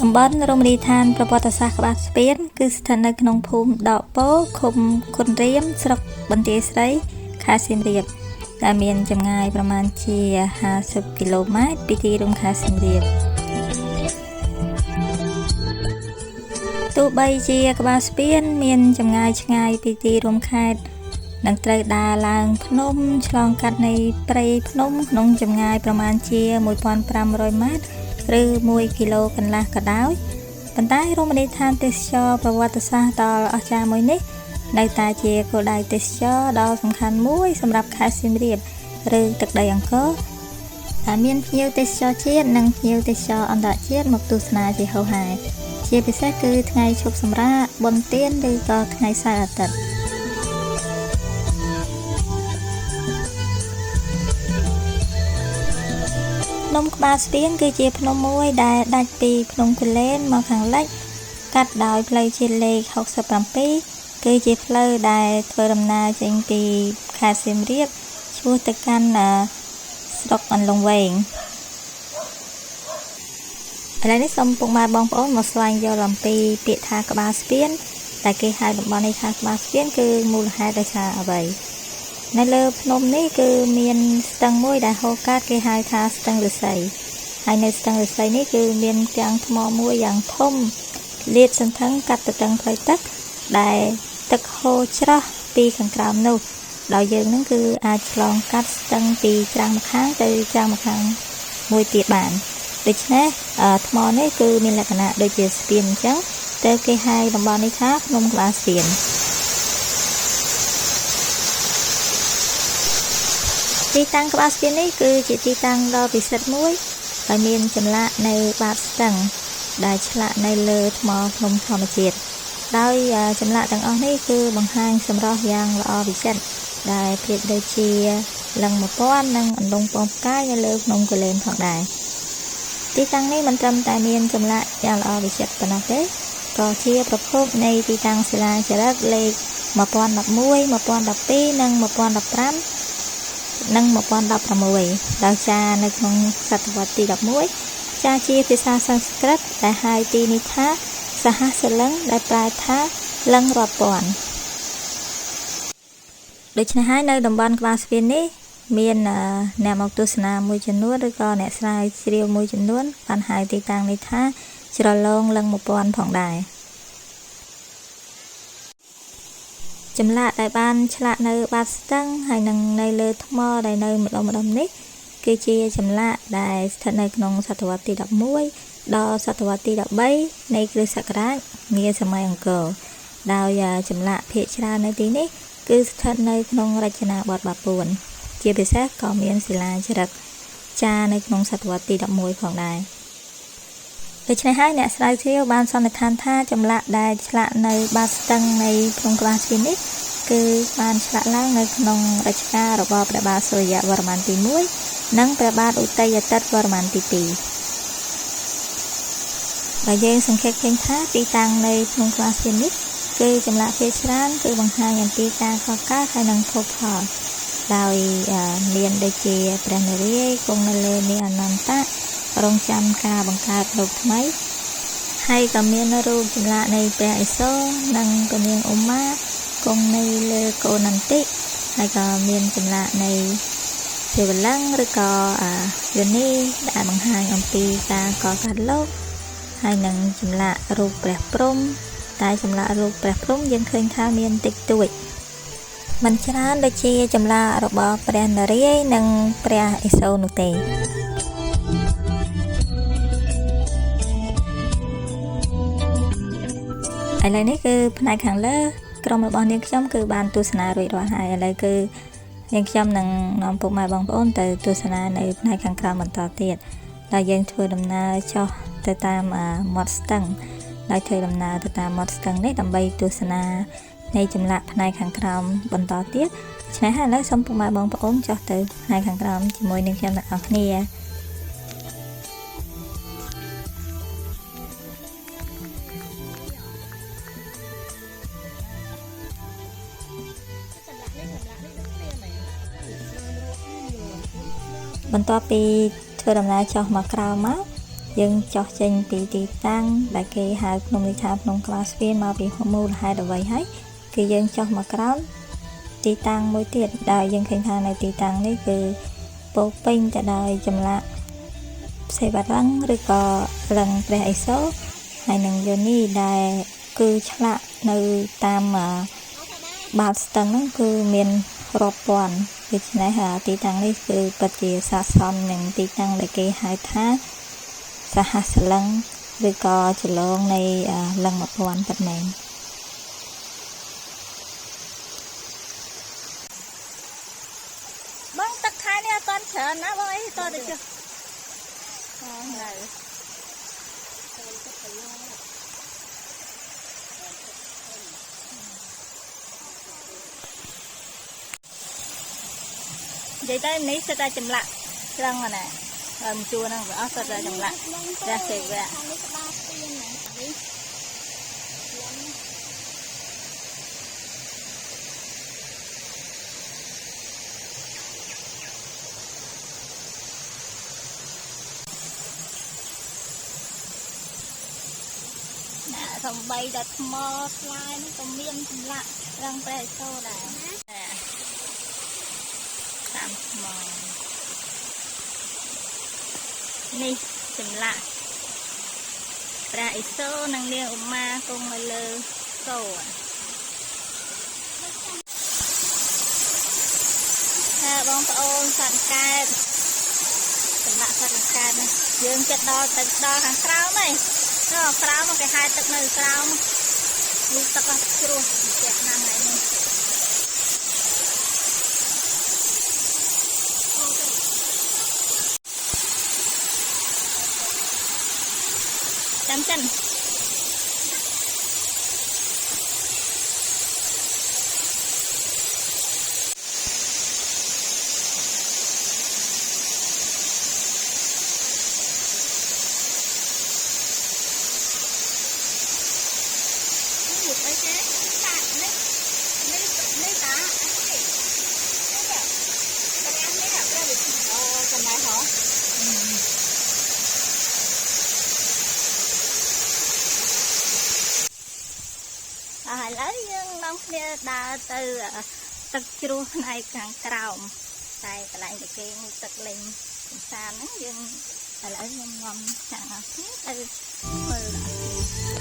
តំបន់រមណីយដ្ឋានប្រវត្តិសាស្ត្រក្បាលស្ពានគឺស្ថិតនៅក្នុងភូមិដកពោឃុំគុនរៀមស្រុកបន្ទាយស្រីខេត្តសៀមរាបដែលមានចម្ងាយប្រមាណជា50គីឡូម៉ែត្រពីទីរួមខេត្តសៀមរាបទោះបីជាក្បាលស្ពានមានចម្ងាយឆ្ងាយពីទីរួមខេត្តនឹងត្រូវដើរឡើងភ្នំឆ្លងកាត់នៃព្រៃភ្នំក្នុងចម្ងាយប្រមាណជា1500ម៉ែត្រឬ1គីឡូកន្លះក៏ដោយប៉ុន្តែរមណីយដ្ឋានទេសចរប្រវត្តិសាស្ត្រដ៏អស្ចារ្យមួយនេះនៅតែជាគោលដៅទេសចរដ៏សំខាន់មួយសម្រាប់ខេត្តសៀមរាបឬទឹកដីអង្គរដែលមានភ្ញៀវទេសចរជាតិនិងភ្ញៀវទេសចរអន្តរជាតិមកទស្សនាជាហូរហែជាពិសេសគឺថ្ងៃឈប់សម្រាកបុណ្យទានឬក៏ថ្ងៃសៅរ៍អាទិត្យភ្នំក្បាលស្ពានគឺជាភ្នំមួយដែលដាច់ពីភ្នំគូលែនមកខាងលិចកាត់ដោយផ្លូវជាតិលេខ67គឺជាផ្លូវដែលធ្វើដំណើរចេញពីខេត្តសៀមរាបឆ្ពោះទៅកាន់ស្រុកអន្លង់វែងឥឡូវនេះសូមពុកម៉ែបងប្អូនមកស្វែងយល់អំពីពាក្យថាក្បាលស្ពានតែគេហៅតំបន់នេះថាក្បាលស្ពានគឺមូលហេតុដោយសារអ្វីនៅលើភ្នំនេះគឺមានស្ទឹងមួយដែលហូរកាត់គេហៅថាស្ទឹងឫស្សីហើយនៅស្ទឹងឫស្សីនេះគឺមានទាំងថ្មមួយយ៉ាងធំលាតសន្ធឹងកាត់ទៅទាំងផ្លូវទឹកដែលទឹកហូរច្រោះពីខាងក្រោមនោះដោយយើងនឹងគឺអាចឆ្លងកាត់ស្ទឹងពីច្រាំងម្ខាងទៅច្រាំងម្ខាងមួយទៀតបានដូច្នេះថ្មនេះគឺមានលក្ខណៈដូចជាស្ពានអញ្ចឹងតែគេហៅតំបន់នេះថាភ្នំក្បាលស្ពានទីតាំងក្បាលស្ពាននេះគឺជាទីតាំងដ៏ពិសិដ្ឋមួយហើយមានចម្លាក់នៅបាតស្ទឹងដែលឆ្លាក់នៅលើថ្មភ្នំធម្មជាតិដោយចម្លាក់ទាំងអស់នេះគឺបង្ហាញសម្រស់យ៉ាងល្អវិចិត្រដែលប្រៀបដូចជាលឹង1000និងអន្លង់ពងផ្កាយនៅលើភ្នំគូលែនផងដែរទីតាំងនេះមិនត្រឹមតែមានចម្លាក់យ៉ាងល្អវិចិត្រប៉ុណ្ណោះទេក៏ជាប្រភពនៃទីតាំងសិលាចារឹកលេខ1011 1012និង1015និង1016ដោយសារនៅក្នុងសតវត្សទី11ចាជាភាសាសំស្ក្រឹតដែលហៅទីនេះថាសហសលឹងដែលប្រែថាលឹងរាប់ពាន់ដូច្នេះហើយនៅតំបន់ក្បាលស្ពាននេះមានអ្នកមកទស្សនាមួយចំនួនឬក៏អ្នកស្រាវជ្រាវមួយចំនួនបានហៅទីតាំងនេះថាជ្រលងលឹង1000ផងដែរចម្លាក់ដែលបានឆ្លាក់នៅបាតស្ទឹងហើយនឹងនៅលើថ្មដែលនៅម្ដុំនេះគឺជាចម្លាក់ដែលស្ថិតនៅក្នុងសតវត្សទី11ដល់សតវត្សទី13នៃគ្រិស្តសករាជនាសម័យអង្គរដោយចម្លាក់ភាគច្រើននៅទីនេះគឺស្ថិតនៅក្នុងរចនាបថបាពួនជាពិសេសក៏មានសិលាចារឹកចារនៅក្នុងសតវត្សទី11ផងដែរដូច្នេះហើយអ្នកស្រាវជ្រាវបានសន្និដ្ឋានថាចម្លាក់ដែលឆ្លាក់នៅបាតស្ទឹងនៃភ្នំក្បាលស្ពាននេះគឺបានឆ្លាក់ឡើងនៅក្នុងរជ្ជកាលរបស់ព្រះបាទសូរ្យវរ្ម័នទី1និងព្រះបាទឧទ័យអាទិត្យវរ្ម័នទី2ដែលយើងសង្កេតឃើញថាទីតាំងនៃភ្នំក្បាលស្ពាននេះគឺចម្លាក់ភាគច្រើនគឺបង្ហាញអំពីការកកើតហើយនិងភោគផលដោយមានដូចជាព្រះនរាយណ៍គង់នៅលើនាងអនន្តៈរងចាំការបង្កើតលោកថ្មីហើយក៏មានរូបចម្លាក់នៃព្រះឥសូរនិងព្រះនាងឧមាគង់នៅលើកូនន្ទិហើយក៏មានចម្លាក់នៃទេវលង្កឬក៏យោនីដែលបង្ហាញអំពីការកកើតលោកហើយនឹងចម្លាក់រូបព្រះព្រហ្មតែចម្លាក់រូបព្រះព្រហ្មយើងឃើញថាមានតិចតួចមិនច្រើនដូចជាចម្លាក់របស់ព្រះនរាយណ៍និងព្រះឥសូរនោះទេឥឡូវនេះគឺផ្នែកខាងលើក្រុមរបស់នាងខ្ញុំគឺបានទស្សនារួចរាល់ហើយឥឡូវគឺនាងខ្ញុំនឹងនាំពុកម៉ែបងប្អូនទៅទស្សនានៅផ្នែកខាងក្រោមបន្តទៀតដែលយើងធ្វើដំណើរចុះទៅតាមមាត់ស្ទឹងដោយធ្វើដំណើរទៅតាមមាត់ស្ទឹងនេះដើម្បីទស្សនានៃចម្លាក់ផ្នែកខាងក្រោមបន្តទៀតឆ្នេះហើយឥឡូវសូមពុកម៉ែបងប្អូនចុះទៅផ្នែកខាងក្រោមជាមួយនឹងខ្ញុំទាំងអស់គ្នាបន្ទាប់ពីធ្វើដំណើរចុះមកក្រោមមក យើងចោះចេញពីទីតាំងដែលគេហៅភ្នំនេះថាភ្នំក្បាលស្ពានមកពីមូលហេតុអ្វីហើយគឺយើងចោះមកក្រោមទីតាំងមួយទៀតដែលយើងឃើញថានៅទីតាំងនេះគឺពោពេញទៅដោយចម្លាក់សេវរង្សឬក៏រង្សព្រះឥសូរហើយនឹងយោនីដែលគឺឆ្លាក់នៅតាមបាតស្ទឹងហ្នឹងគឺមានរាប់ពាន់ដូច្នេះទីតាំងនេះគឺពិតជាស័ក្តិសមនឹងទីតាំងដែលគេហៅថាសហសលឹងឬក៏ចលងនៃលឹង1000ពិតមែនបងទឹកខែនេះអត់ទាន់ច្រើនណាបងអីតទៅចុះអូហើយនិយាយទៅនេះសិតតែចម្លាក់ត្រឹងណាមជួរហ្នឹងវាអស់សិតតែចម្លាក់ព្រះសិវៈសំបីដល់ថ្មស្លាយនេះក៏មានចម្លាក់រឹងព្រះឥសូរដែរតាមថ្មនេះចម្លាក់ព្រះឥសូរនិងនាងឧមាគង់នៅលើសូរបងប្អូនសត្វកើតចម្លាក់សត្វកើតនេះយើងចិត្តដល់ទៅដល់ខាងក្រោមហើយក្រោមគេហែទឹកនៅក្រោមនេះទឹកអស់ជ្រោះជាក់ណាស់ហើយនេះចាំចិនហើយឥឡូវយើងនាំគ្នាដើរទៅទឹកជ្រោះផ្នែកខាងក្រោមតែកន្លែងដែលគេងូតទឹកលេងកំសាន្តហ្នឹងយើងឥឡូវខ្ញុំនាំចាក់អស់គ្នាទៅមើល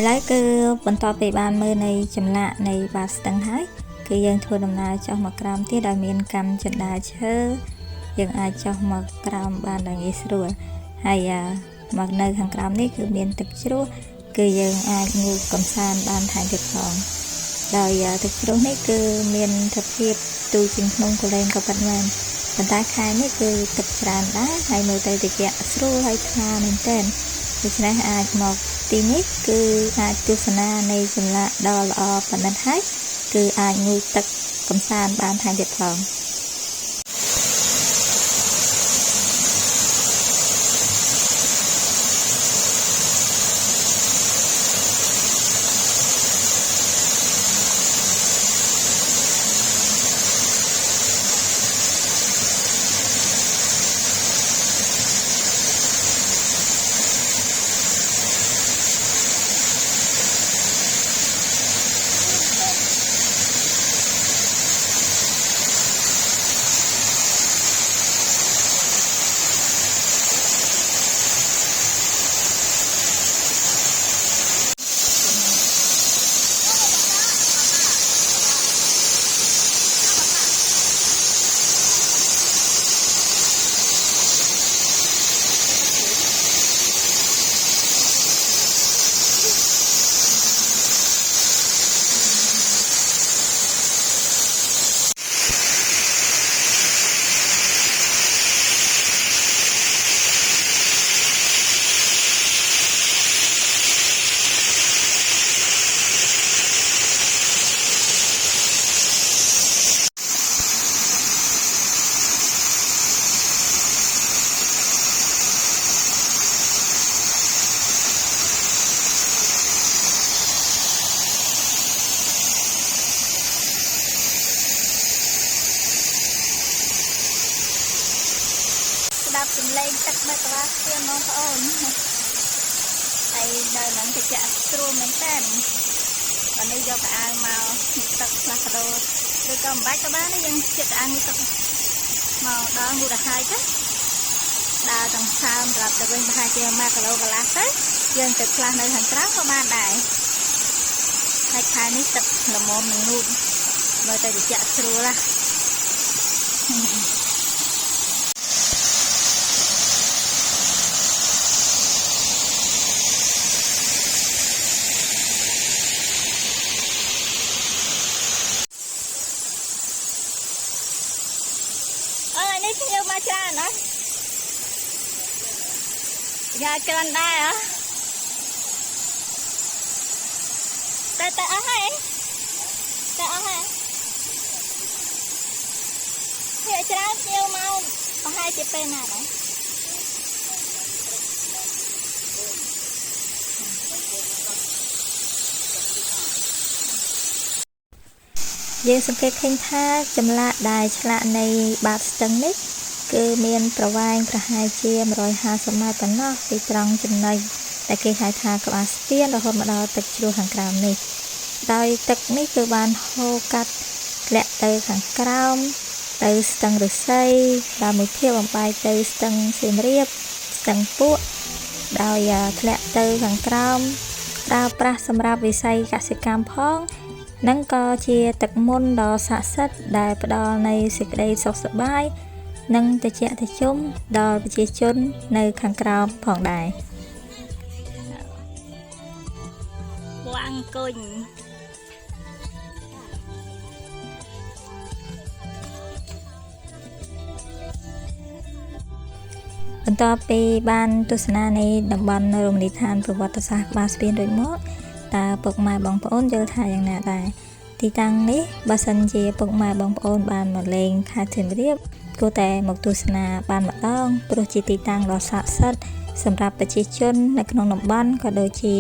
ឥឡូវគឺបន្ទាប់ពីបានមើលនៃចម្លាក់នៃបាតស្ទឹងហើយគឺយើងធ្វើដំណើរចុះមកក្រោមទៀតដោយមានកម្មចិន្តាឈើយើងអាចចុះមកក្រោមបានដោយងាយស្រួលហើយមកនៅខាងក្រោមនេះគឺមានទឹកជ្រោះគឺយើងអាចងូតកំសាន្តបានថែមទៀតផងដោយទឹកជ្រោះនេះគឺមានទិដ្ឋភាពទូជាងក្នុងកលែងក៏ប៉ុន្មានប៉ុន្តែខែនេះគឺទឹកច្រើនដែរហើយមើលទៅត្រជាក់ស្រួលហើយថ្លាមែនទែនដូច្នេះអាចមកទីនេះគឺអាចទស្សនានៃចម្លាក់ដ៏ល្អប្រណិតហើយគឺអាចងូតទឹកកំសាន្តបានថែមទៀតផង ดับจำเลงตักมากระเทียมน้องพระองค์ไอ้เดินหลังจะจะตรูเหมือนเต้นวันนี้ยกอ่างมาตักลากระโดดโดยก็บ้านก็บ้านนี่ยังจะอ่างนี่ตักมาดองดูดหายจ้ะดาวต่างชาติรับจะเป็นพายเจียมากระโดดกระลาเต้ยังตักลาในทางกลางประมาณไหนให้ชายนี่ตักละมอมหนึ่งนู่นมาแต่จะจะตรูละนี่ที่เรามาจ้านะยาจนได้เหรอแต่เอาให้เฮียจ้าเที่ยวมาเอาให้จะเป็นอะไรយើងសង្កេតឃើញថាចម្លាក់ដែលឆ្លាក់នៃបាតស្ទឹងនេះគឺមានប្រវែងប្រហែលជា150ម៉ែត្រប៉ុណ្ណោះពីត្រង់ចំណុចដែលគេហៅថាក្បាលស្ពានរហូតមកដល់ទឹកជ្រោះខាងក្រោមនេះដោយទឹកនេះគឺបានហូរកាត់ធ្លាក់ទៅខាងក្រោមទៅស្ទឹងឫស្សីដល់មួយភាគបំបែកទៅស្ទឹងសៀមរាបស្ទឹងពួកដោយធ្លាក់ទៅខាងក្រោមប្រើប្រាស់សម្រាប់វិស័យកសិកម្មផងនិងក៏ជាទឹកមន្តដ៏ស័ក្តិសិទ្ធិដែលផ្ដល់នូវសេចក្តីសុខសប្បាយនិងត្រជាក់ត្រជុំដល់ប្រជាជននៅខាងក្រោមផងដែរពួកអង្គុញបន្ទាប់ពីបានទស្សនានៃតំបន់រមណីយដ្ឋានប្រវត្តិសាស្ត្រក្បាលស្ពានរួចមកតើពុកម៉ែបងប្អូនយល់ថាយ៉ាងណាដែរទីតាំងនេះបើសិនជាពុកម៉ែបងប្អូនបានមកលេងខេត្តសៀមរាបគួរតែមកទស្សនាបានម្ដងព្រោះជាទីតាំងដ៏ស័ក្តិសិទ្ធិសម្រាប់ប្រជាជននៅក្នុងតំបន់ក៏ដូចជា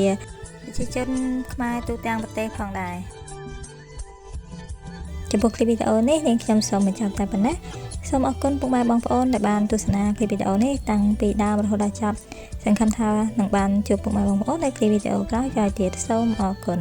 ប្រជាជនខ្មែរទូទាំងប្រទេសផងដែរចំពោះคลิปវីដេអូនេះនាងខ្ញុំសូមបញ្ចប់តែប៉ុណ្ណេះសូមអរគុណពុកម៉ែបងប្អូនដែលបានទស្សនាคลิปវីដេអូនេះតាំងពីដើមរហូតដល់ចប់សង្ឃឹមថានឹងបានជួបពុកម៉ែបងប្អូននៅคลิปវីដេអូក្រោយទៀតសូមអរគុណ